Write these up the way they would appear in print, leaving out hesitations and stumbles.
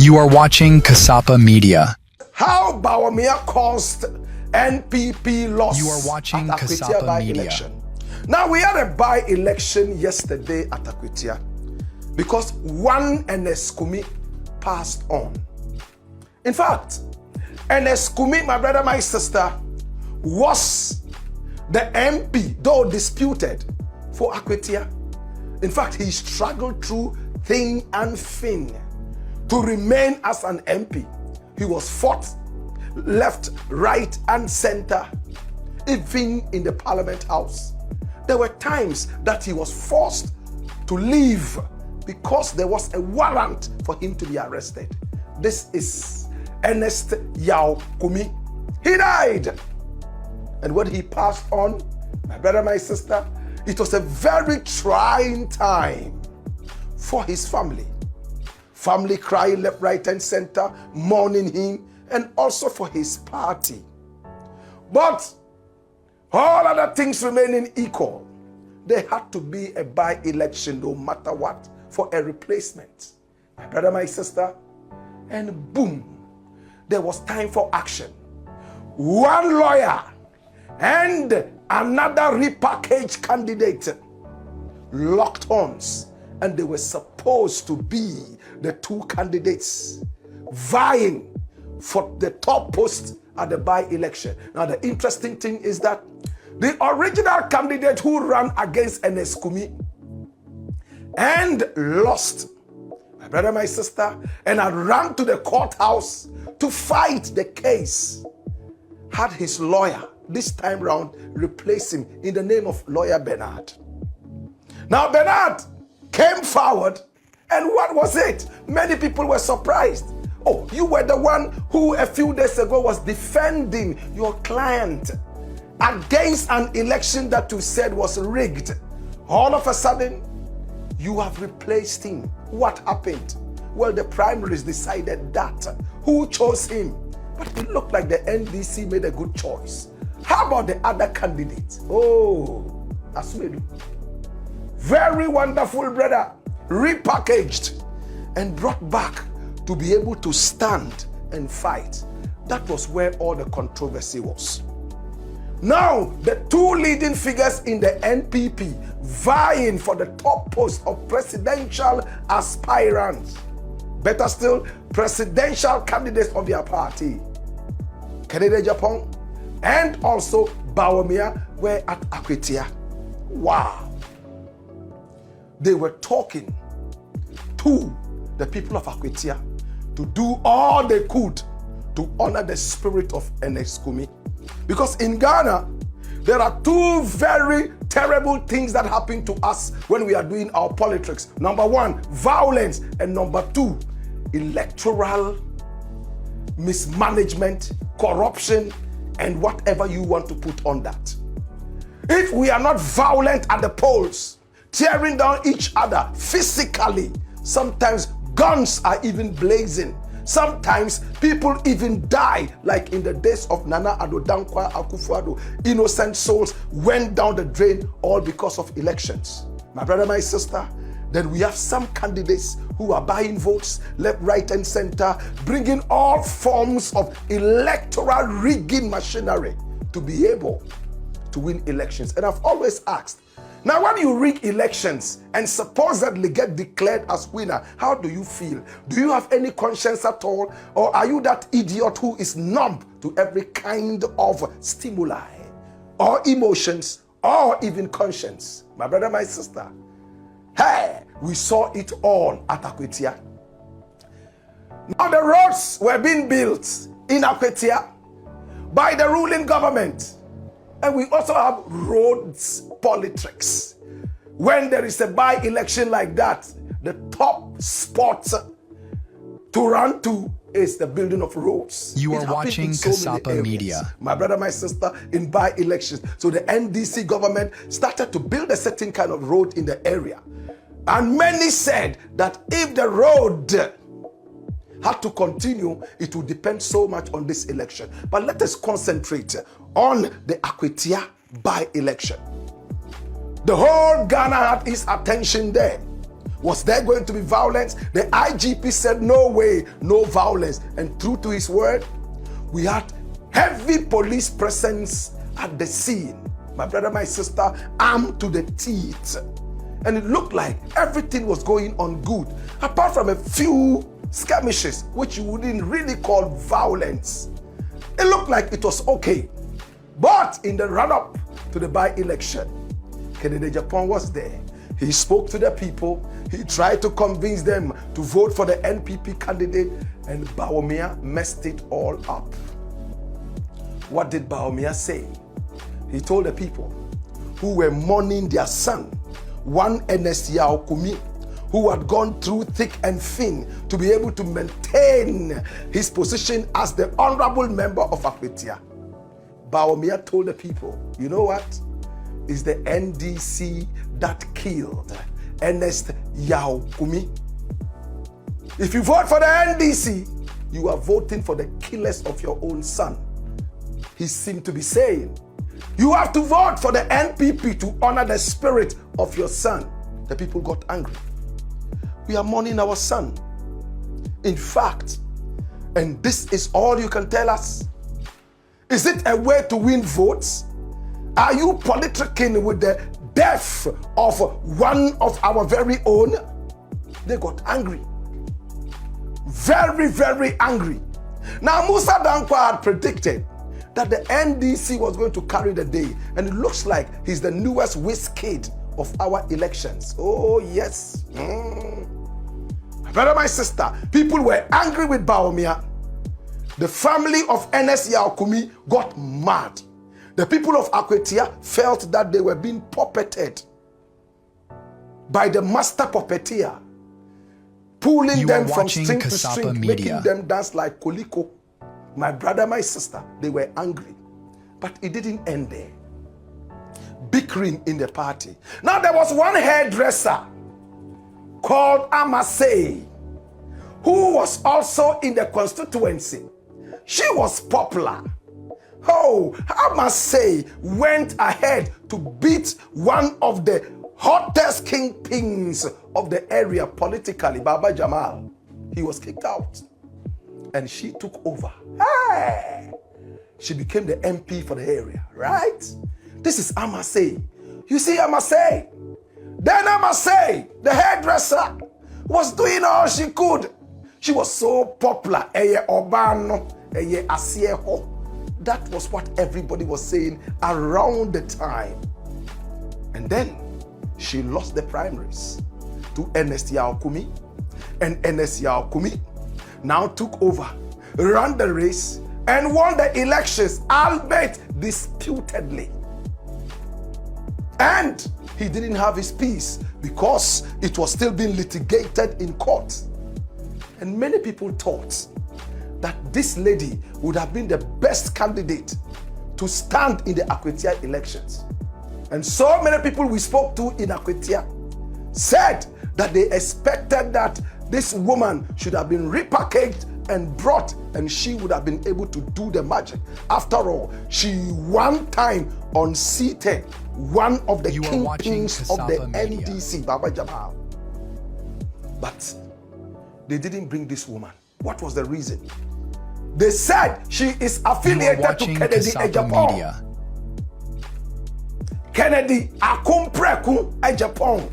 You are watching Kasapa Media. How Bawumia caused NPP loss You are watching at Akwatia Kasapa by-election. Now, we had a by-election yesterday at Akwatia because one Eneskumi passed on. In fact, Eneskumi, my brother, my sister, was the MP, though disputed, for Akwatia. In fact, he struggled through thin and thin to remain as an MP. He was fought left, right, and center, even in the Parliament House. There were times that he was forced to leave because there was a warrant for him to be arrested. This is Ernest Yao Kumi. He died. And when he passed on, my brother, my sister, it was a very trying time for his family. Family crying left, right, and center, mourning him, and also for his party. But all other things remaining equal, there had to be a by-election no matter what for a replacement. My brother, my sister, and boom, there was time for action. One lawyer and another repackaged candidate locked horns, and they were supposed to be the two candidates vying for the top post at the by-election. Now, the interesting thing is that the original candidate who ran against Eneskumi and lost, my brother, my sister, and I ran to the courthouse to fight the case, had his lawyer this time round replace him in the name of lawyer Bernard. Now, Bernard came forward, and what was it? Many people were surprised. Oh, you were the one who a few days ago was defending your client against an election that you said was rigged. All of a sudden, you have replaced him. What happened? Well, the primaries decided that. Who chose him? But it looked like the NDC made a good choice. How about the other candidate? Oh, Asmedu. Very wonderful brother, repackaged and brought back to be able to stand and fight. That was where all the controversy was. Now, the two leading figures in the NPP vying for the top post of presidential aspirants, better still, presidential candidates of their party, Canada, Japan, and also Bawumia, were at Akwatia. Wow. They were talking to the people of Akwatia to do all they could to honor the spirit of Eneskumi. Because in Ghana, there are two very terrible things that happen to us when we are doing our politics. Number one, violence, and number two, electoral mismanagement, corruption, and whatever you want to put on that. If we are not violent at the polls, tearing down each other physically, sometimes guns are even blazing. Sometimes people even die, like in the days of Nana Addo Dankwa Akufo-Addo. Innocent souls went down the drain all because of elections. My brother, my sister, then we have some candidates who are buying votes left, right, and center, bringing all forms of electoral rigging machinery to be able to win elections. And I've always asked, now, when you rig elections and supposedly get declared as winner, how do you feel? Do you have any conscience at all? Or are you that idiot who is numb to every kind of stimuli or emotions or even conscience? My brother, my sister, hey, we saw it all at Akwatia. Now, the roads were being built in Akwatia by the ruling government. And we also have roads politics. When there is a by-election like that, the top spot to run to is the building of roads. You are watching Kasapa Media. My brother, my sister, in by-elections. So the NDC government started to build a certain kind of road in the area. And many said that if the road had to continue, it would depend so much on this election. But let us concentrate on the Akwatia by-election. The whole Ghana had its attention there Was there going to be violence? The IGP said, no way, no violence. And true to his word, we had heavy police presence at the scene. My brother, my sister, armed to the teeth. And it looked like everything was going on good, apart from a few skirmishes, which you wouldn't really call violence. It looked like it was okay. But in the run-up to the by-election, Kennedy Japan was there. He spoke to the people. He tried to convince them to vote for the NPP candidate, and Bawumia messed it all up. What did Bawumia say? He told the people who were mourning their son, one Akwatia, who had gone through thick and thin to be able to maintain his position as the honorable member of Akwatia. Bawumia told the people, you know what? It's the NDC that killed Akwatia. If you vote for the NDC, you are voting for the killers of your own son. He seemed to be saying, you have to vote for the NPP to honor the spirit of your son. The people got angry. We are mourning our son. In fact, and this is all you can tell us, is it a way to win votes? Are you politicking with the death of one of our very own? They got angry. Very, very angry. Now, Musa Dankwa had predicted that the NDC was going to carry the day, and it looks like he's the newest whiz kid of our elections. Oh, yes. My brother, my sister, people were angry with Bawumia. The family of Akwatia got mad. The people of Akwatia felt that they were being puppeted by the master puppeteer, pulling them from string to string, making them dance like Koliko. My brother, my sister, they were angry. But it didn't end there. Bickering in the party. Now there was one hairdresser called Amasei, who was also in the constituency. She was popular. Oh, Amasei went ahead to beat one of the hottest kingpins of the area politically, Baba Jamal. He was kicked out. And she took over. Hey! She became the MP for the area, right? This is Amasei. You see Amasei? Then Amasei, the hairdresser, was doing all she could. She was so popular. Eye Obano, eye Asieho. That was what everybody was saying around the time. And then she lost the primaries to Akwatia. And Akwatia now took over, ran the race, and won the elections, albeit disputedly. And he didn't have his peace because it was still being litigated in court. And many people thought that this lady would have been the best candidate to stand in the Akwatia elections. And so many people we spoke to in Akwatia said that they expected that this woman should have been repackaged and brought, and she would have been able to do the magic. After all, she one time unseated one of the kingpins of the NDC, Baba Jamal. But they didn't bring this woman. What was the reason? They said she is affiliated to Kennedy Ejapong. Kennedy Akumpreku Ejapong,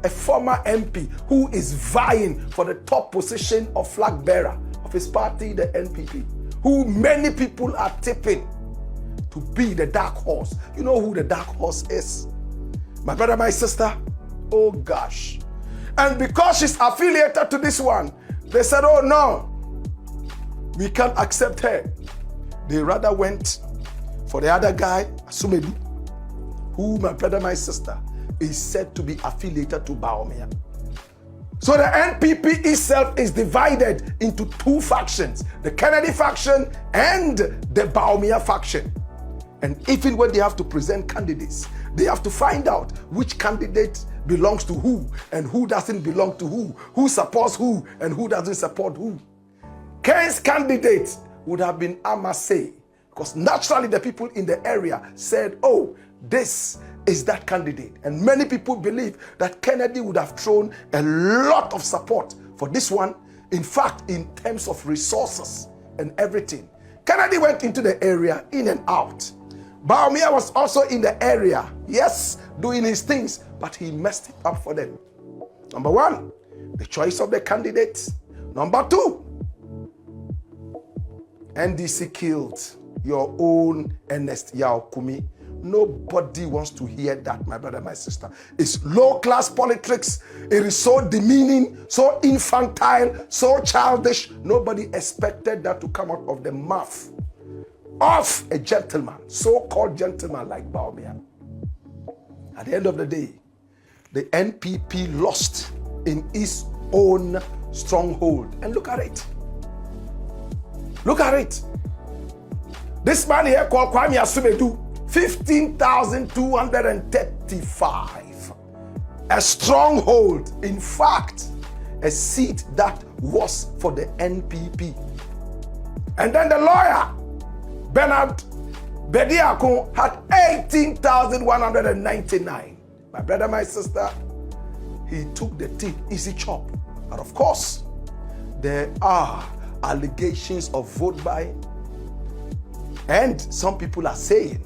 a former MP who is vying for the top position of flag bearer of his party, the NPP, who many people are tipping to be the dark horse. You know who the dark horse is? My brother, my sister? Oh gosh. And because she's affiliated to this one, they said, oh no, we can't accept her. They rather went for the other guy, Asumedu, who, my brother, my sister, is said to be affiliated to Bawumia. So the NPP itself is divided into two factions, the Kennedy faction and the Bawumia faction. And even when they have to present candidates, they have to find out which candidate belongs to who and who doesn't belong to who supports who and who doesn't support who. Ken's candidate would have been Amasei, because naturally the people in the area said, oh, this is that candidate. And many people believe that Kennedy would have thrown a lot of support for this one. In fact, in terms of resources and everything. Kennedy went into the area in and out. Bawumia was also in the area, yes, doing his things, but he messed it up for them. Number one, the choice of the candidates. Number two, NDC killed your own Ernest Yao Kumi. Nobody wants to hear that, my brother, my sister. It's low-class politics. It is so demeaning, so infantile, so childish. Nobody expected that to come out of the mouth of a gentleman, so-called gentleman like Bawumia. At the end of the day, the NPP lost in its own stronghold. And look at it. Look at it. This man here called Kwame Asumedu, 15,235. A stronghold. In fact, a seat that was for the NPP. And then the lawyer, Bernard Bediako, had 18,199. My brother, my sister, he took the thing easy chop. But of course, there are allegations of vote buying. And some people are saying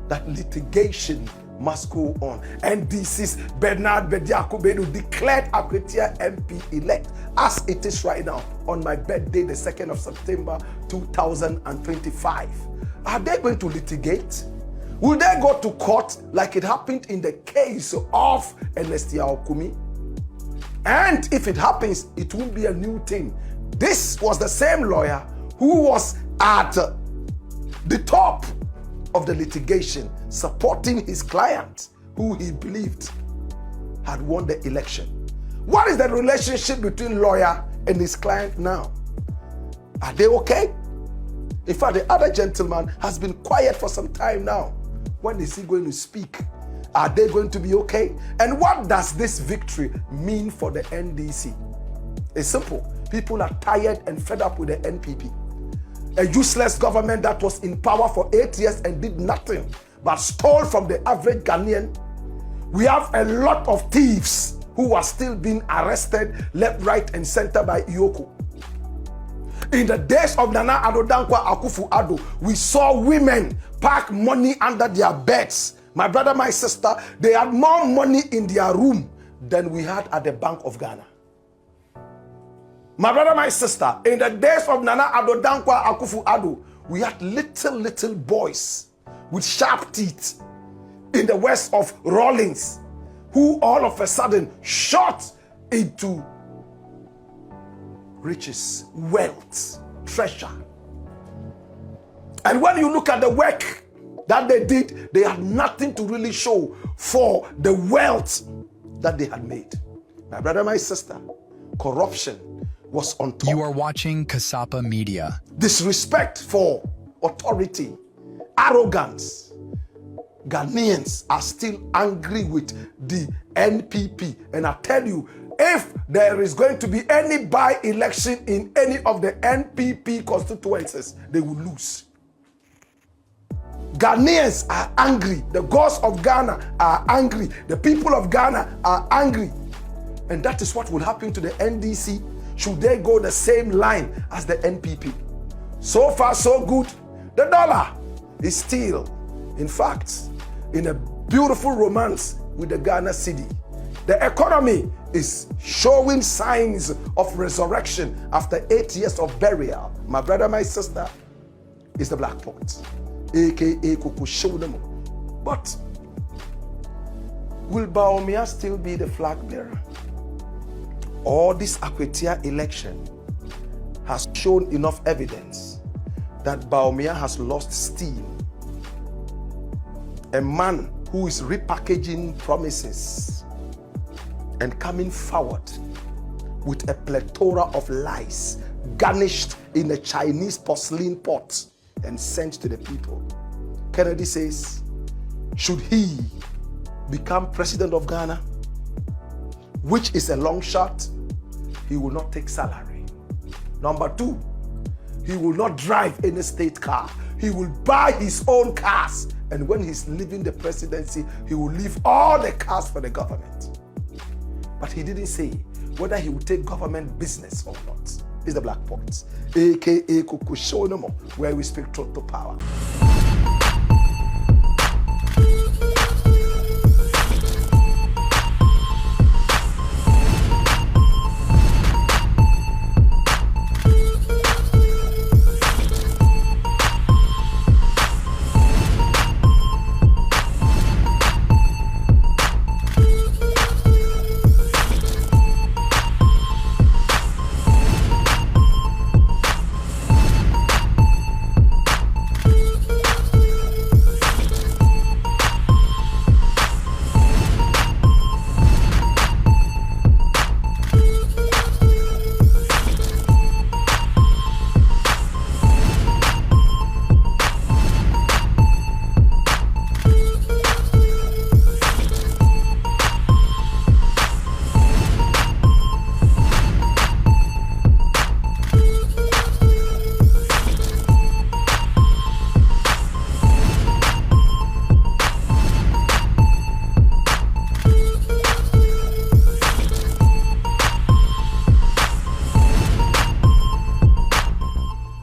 that litigation must go on. And this is Bernard Bediako Bedu declared Akwatia MP elect as it is right now on my birthday, the 2nd of September 2025. Are they going to litigate? Will they go to court like it happened in the case of Ernest Yao Kumi? And if it happens, it won't be a new thing. This was the same lawyer who was at the top of the litigation, supporting his client, who he believed had won the election. What is the relationship between lawyer and his client now? Are they okay? In fact, the other gentleman has been quiet for some time now. When is he going to speak? Are they going to be okay? And what does this victory mean for the NDC? It's simple. People are tired and fed up with the NPP. A useless government that was in power for 8 years and did nothing but stole from the average Ghanaian. We have a lot of thieves who are still being arrested left, right, and center by Iyoko. In the days of Nana Addo Dankwa Akufo-Addo, we saw women pack money under their beds. My brother, my sister, they had more money in their room than we had at the Bank of Ghana. My brother, my sister, in the days of Nana Addo Dankwa Akufo-Addo, we had little boys with sharp teeth in the west of Rawlings, who all of a sudden shot into riches, wealth, treasure. And when you look at the work that they did, they had nothing to really show for the wealth that they had made. My brother, my sister, corruption was on top. You are watching Kasapa Media. Disrespect for authority, arrogance. Ghanaians are still angry with the NPP. And I tell you, if there is going to be any by-election in any of the NPP constituencies, they will lose. Ghanaians are angry. The gods of Ghana are angry. The people of Ghana are angry. And that is what will happen to the NDC should they go the same line as the NPP. So far, so good. The dollar is still, in fact, in a beautiful romance with the Ghana cedi. The economy is showing signs of resurrection after 8 years of burial. My brother, my sister, is the black pot, aka Kukushoudemo. But will Bawumia still be the flag bearer? Or this Akwatia election has shown enough evidence that Bawumia has lost steam. A man who is repackaging promises and coming forward with a plethora of lies garnished in a Chinese porcelain pot and sent to the people. Kennedy says, should he become president of Ghana, which is a long shot, he will not take salary. Number two, he will not drive any state car. he will buy his own cars. And when he's leaving the presidency, he will leave all the cars for the government. But he didn't say whether he will take government business or not. It's the black points, aka Kukushonomo, where we speak truth to power.